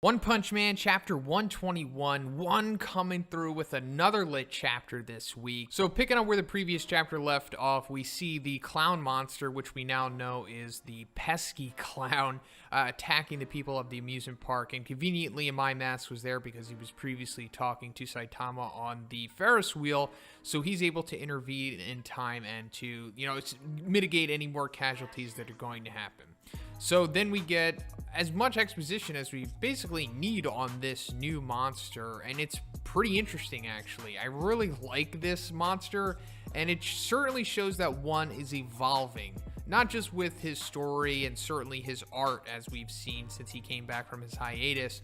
One Punch Man chapter 121, one coming through with another lit chapter this week. So picking up where the previous chapter left off, we see the clown monster, which we now know is the Pesky Clown, attacking the people of the amusement park. And conveniently, Amai Mask was there because he was previously talking to Saitama on the Ferris wheel. So he's able to intervene in time and to, mitigate any more casualties that are going to happen. So then we get as much exposition as we basically need on this new monster, and it's pretty interesting actually. I really like this monster, and it certainly shows that one is evolving, not just with his story and certainly his art as we've seen since he came back from his hiatus,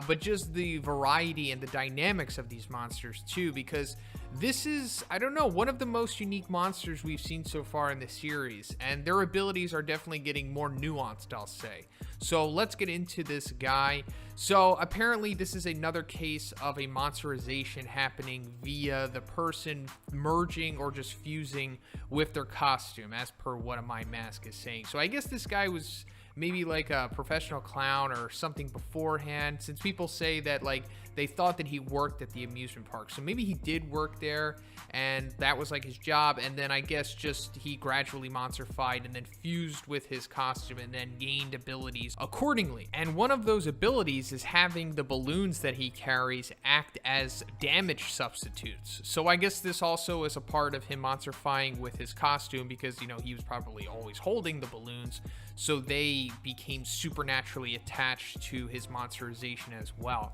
but just the variety and the dynamics of these monsters too, because this is, one of the most unique monsters we've seen so far in the series, and their abilities are definitely getting more nuanced, I'll say. So let's get into this guy. So apparently this is another case of a monsterization happening via the person merging or just fusing with their costume, as per what Amai Mask is saying. So I guess this guy was maybe like a professional clown or something beforehand, since people say that like they thought that he worked at the amusement park. So maybe he did work there and that was like his job, and then I guess just he gradually monsterfied and then fused with his costume and then gained abilities accordingly. And one of those abilities is having the balloons that he carries act as damage substitutes. So I guess this also is a part of him monsterfying with his costume, because he was probably always holding the balloons, so they became supernaturally attached to his monsterization as well.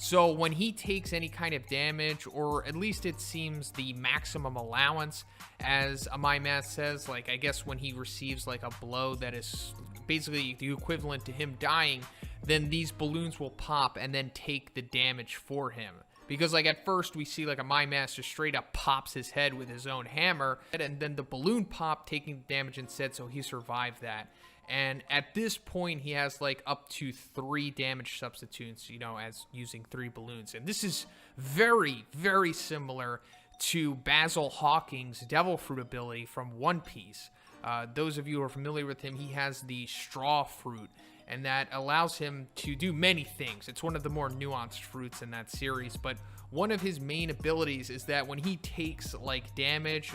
So when he takes any kind of damage, or at least it seems the maximum allowance, as Amai Mask says, like I guess when he receives like a blow that is basically the equivalent to him dying, then these balloons will pop and then take the damage for him. Because like at first we see like Amai Mask just straight up pops his head with his own hammer, and then the balloon popped, taking damage instead, so he survived that. And at this point, he has like up to 3 damage substitutes, as using 3 balloons. And this is very, very similar to Basil Hawking's Devil Fruit ability from One Piece. Those of you who are familiar with him, he has the Straw Fruit, and that allows him to do many things. It's one of the more nuanced fruits in that series, but one of his main abilities is that when he takes like damage,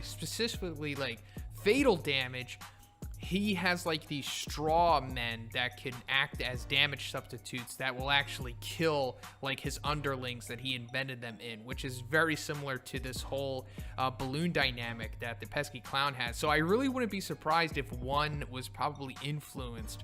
specifically like fatal damage, he has like these straw men that can act as damage substitutes that will actually kill like his underlings that he invented them in, which is very similar to this whole balloon dynamic that the Pesky Clown has. So I really wouldn't be surprised if one was probably influenced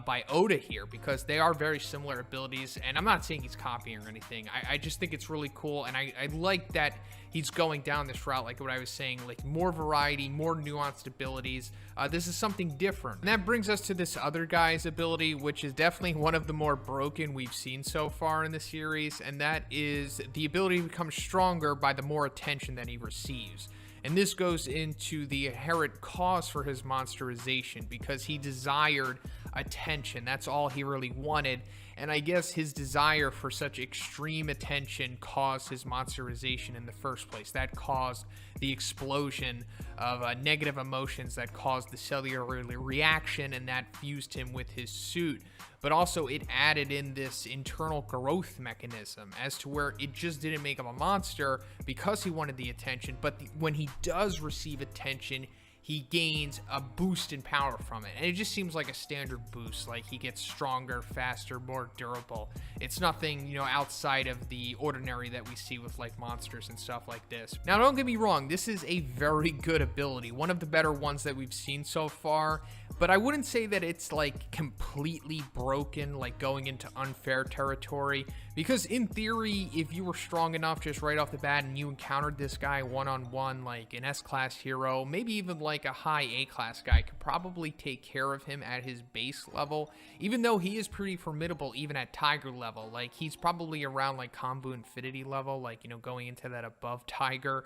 by Oda here, because they are very similar abilities, and I'm not saying he's copying or anything. I just think it's really cool, and I like that he's going down this route, like what I was saying, like more variety, more nuanced abilities. This is something different. And that brings us to this other guy's ability, which is definitely one of the more broken we've seen so far in the series, and that is the ability to become stronger by the more attention that he receives. And this goes into the inherent cause for his monsterization, because he desired attention. That's all he really wanted. And I guess his desire for such extreme attention caused his monsterization in the first place. That caused the explosion of negative emotions that caused the cellular reaction, and that fused him with his suit. But also it added in this internal growth mechanism as to where it just didn't make him a monster because he wanted the attention, but when he does receive attention, he gains a boost in power from it. And it just seems like a standard boost, like he gets stronger, faster, more durable. It's nothing, outside of the ordinary that we see with like monsters and stuff like this. Now, don't get me wrong, this is a very good ability, one of the better ones that we've seen so far, but I wouldn't say that it's like completely broken, like going into unfair territory, because in theory, if you were strong enough just right off the bat and you encountered this guy one-on-one, like an S-class hero, maybe even like a high A-class guy, could probably take care of him at his base level, even though he is pretty formidable even at Tiger level. Like he's probably around like Combo Infinity level, like, going into that above Tiger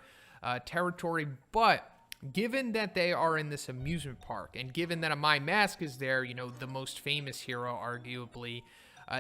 territory. But given that they are in this amusement park, and given that Amai Mask is there, the most famous hero arguably,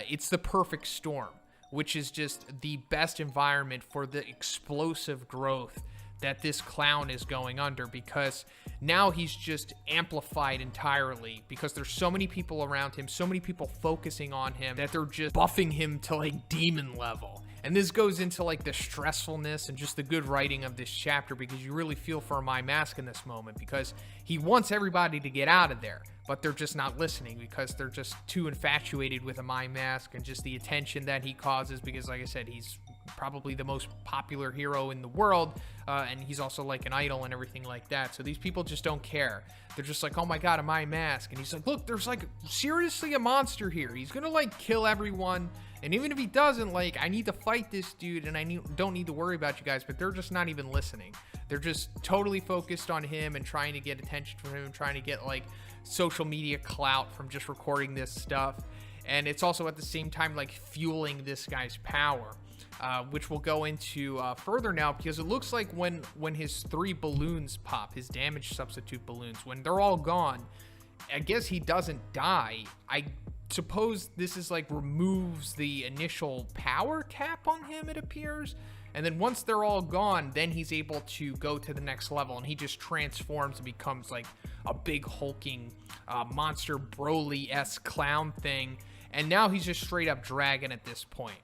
it's the perfect storm, which is just the best environment for the explosive growth that this clown is going under, because now he's just amplified entirely because there's so many people around him, so many people focusing on him that they're just buffing him to like demon level. And this goes into like the stressfulness and just the good writing of this chapter, because you really feel for Amai Mask in this moment, because he wants everybody to get out of there, but they're just not listening because they're just too infatuated with Amai Mask and just the attention that he causes, because like I said, he's probably the most popular hero in the world, and he's also like an idol and everything like that. So these people just don't care. They're just like, oh my god, Amai Mask. And he's like, look, there's like seriously a monster here. He's gonna like kill everyone. And even if he doesn't, like, I need to fight this dude, and don't need to worry about you guys. But they're just not even listening. They're just totally focused on him and trying to get attention from him, and trying to get like social media clout from just recording this stuff. And it's also at the same time like fueling this guy's power, which we'll go into further now, because it looks like when his 3 balloons pop, his damage substitute balloons, when they're all gone, I guess he doesn't die. I suppose this is like removes the initial power cap on him, it appears. And then once they're all gone, then he's able to go to the next level, and he just transforms and becomes like a big hulking monster Broly-esque clown thing. And now he's just straight up dragon at this point.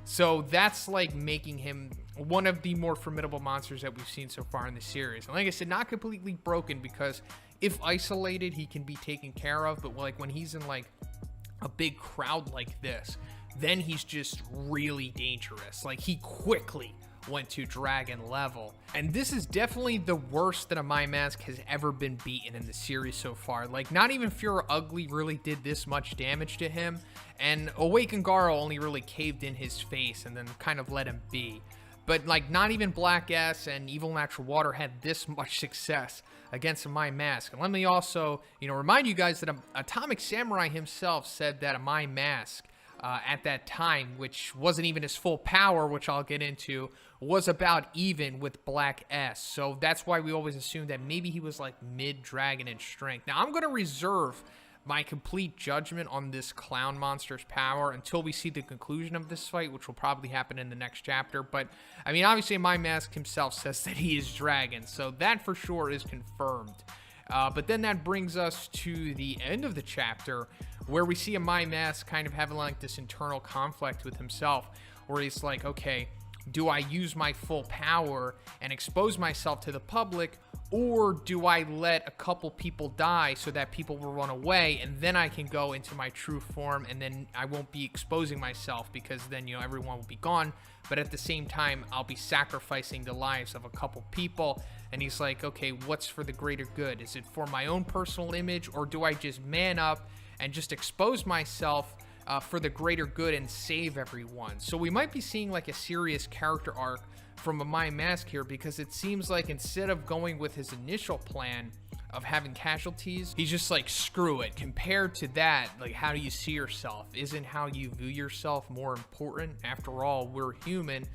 So that's like making him one of the more formidable monsters that we've seen so far in the series. And like I said, not completely broken, because if isolated, he can be taken care of. But like when he's in like a big crowd like this, then he's just really dangerous. Like he quickly went to dragon level, and this is definitely the worst that Amai Mask has ever been beaten in the series so far. Like not even Fear Ugly really did this much damage to him, and Awakened Garo only really caved in his face and then kind of let him be. But like not even Black S and Evil Natural Water had this much success against Amai Mask. And let me also, remind you guys that Atomic Samurai himself said that Amai Mask at that time, which wasn't even his full power, which I'll get into, was about even with Black S. So that's why we always assumed that maybe he was like mid-dragon in strength. Now I'm going to reserve my complete judgment on this clown monster's power until we see the conclusion of this fight, which will probably happen in the next chapter. But I mean, obviously Amai Mask himself says that he is dragon, so that for sure is confirmed. But then that brings us to the end of the chapter, where we see Amai Mask kind of having like this internal conflict with himself, where he's like, okay, do I use my full power and expose myself to the public, or do I let a couple people die so that people will run away, and then I can go into my true form, and then I won't be exposing myself, because then, everyone will be gone, but at the same time, I'll be sacrificing the lives of a couple people. And he's like, okay, what's for the greater good? Is it for my own personal image, or do I just man up and just expose myself for the greater good and save everyone? So we might be seeing like a serious character arc from Amai Mask here, because it seems like instead of going with his initial plan of having casualties, he's just like, screw it. Compared to that, like, how do you see yourself? Isn't how you view yourself more important? After all, we're human.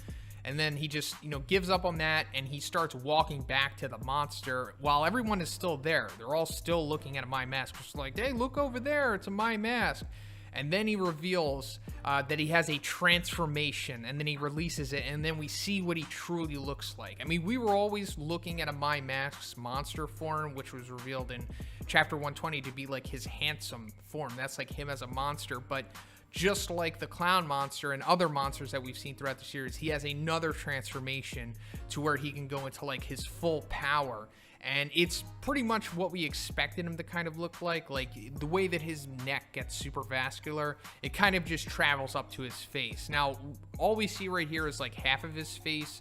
And then he just, gives up on that, and he starts walking back to the monster while everyone is still there. They're all still looking at Amai Mask, just like, hey, look over there, it's Amai Mask. And then he reveals that he has a transformation, and then he releases it, and then we see what he truly looks like. I mean, we were always looking at Amai Mask's monster form, which was revealed in chapter 120 to be like his handsome form. That's like him as a monster, but just like the clown monster and other monsters that we've seen throughout the series, he has another transformation to where he can go into like his full power. And it's pretty much what we expected him to kind of look like the way that his neck gets super vascular, it kind of just travels up to his face. Now, all we see right here is like half of his face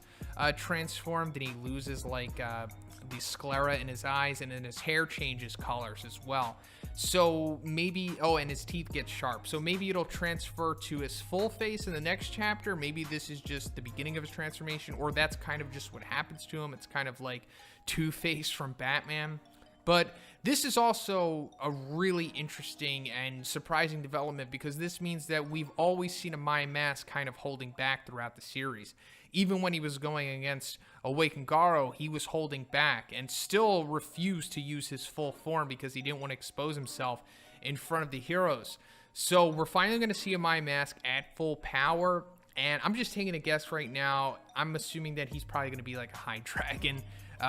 transformed, and he loses like the sclera in his eyes, and then his hair changes colors as well. So maybe, and his teeth get sharp. So maybe it'll transfer to his full face in the next chapter. Maybe this is just the beginning of his transformation, or that's kind of just what happens to him. It's kind of like Two-Face from Batman. But this is also a really interesting and surprising development, because this means that we've always seen Amai Mask kind of holding back throughout the series. Even when he was going against Awakened Garo, he was holding back and still refused to use his full form because he didn't want to expose himself in front of the heroes. So we're finally going to see Amai Mask at full power, and I'm just taking a guess right now. I'm assuming that he's probably going to be like a high dragon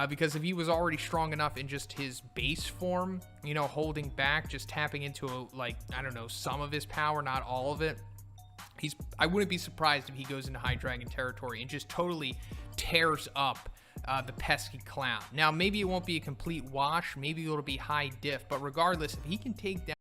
because if he was already strong enough in just his base form, you know, holding back, just tapping into like, I don't know, some of his power, not all of it, I wouldn't be surprised if he goes into High Dragon territory and just totally tears up the Pesky Clown. Now, maybe it won't be a complete wash, maybe it'll be high diff, but regardless, if he can take down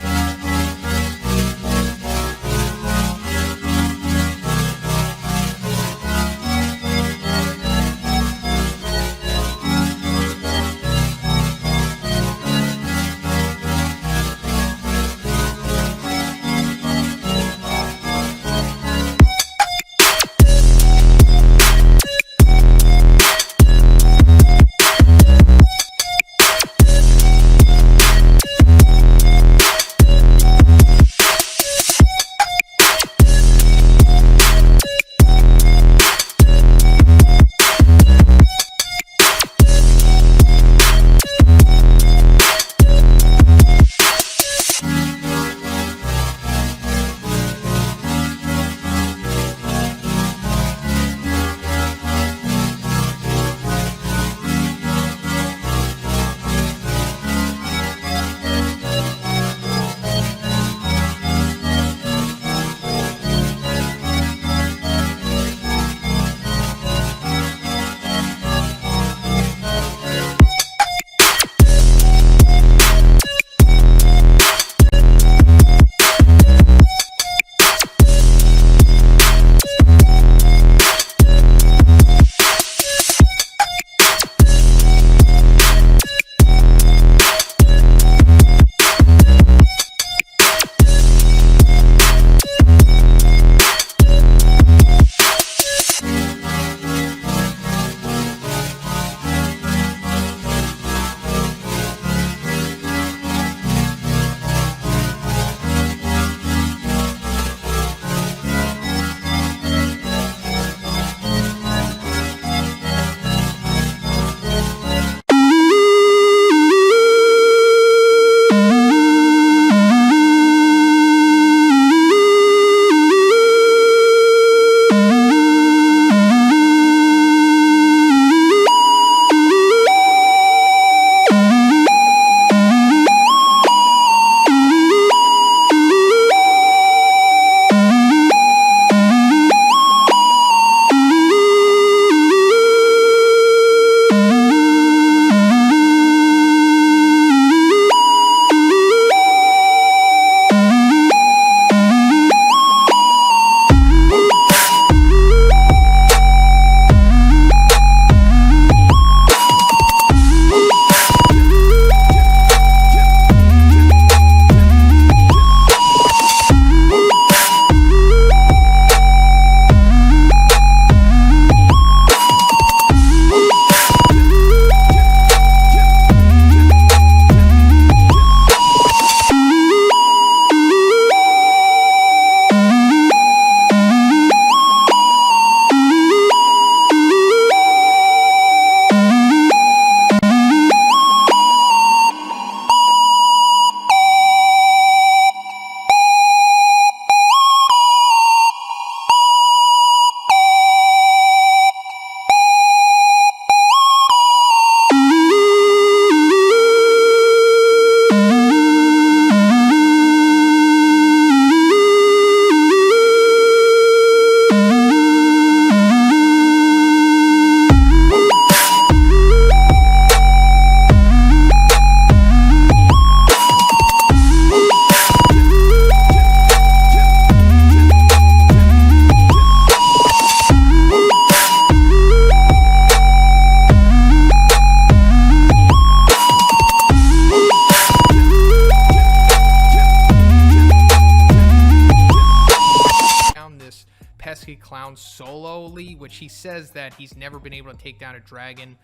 Pesky Clown solely, which he says that he's never been able to take down a dragon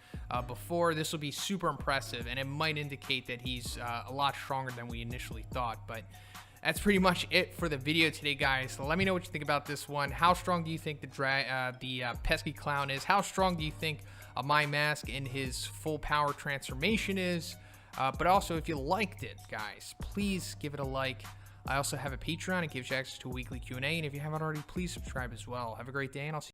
before. This will be super impressive, and it might indicate that he's a lot stronger than we initially thought. But that's pretty much it for the video today, guys. So let me know what you think about this one. How strong do you think the Pesky Clown is? How strong do you think Amai Mask in his full power transformation is? But also, if you liked it, guys, please give it a like. I also have a Patreon. It gives you access to a weekly Q&A. And if you haven't already, please subscribe as well. Have a great day, and I'll see you.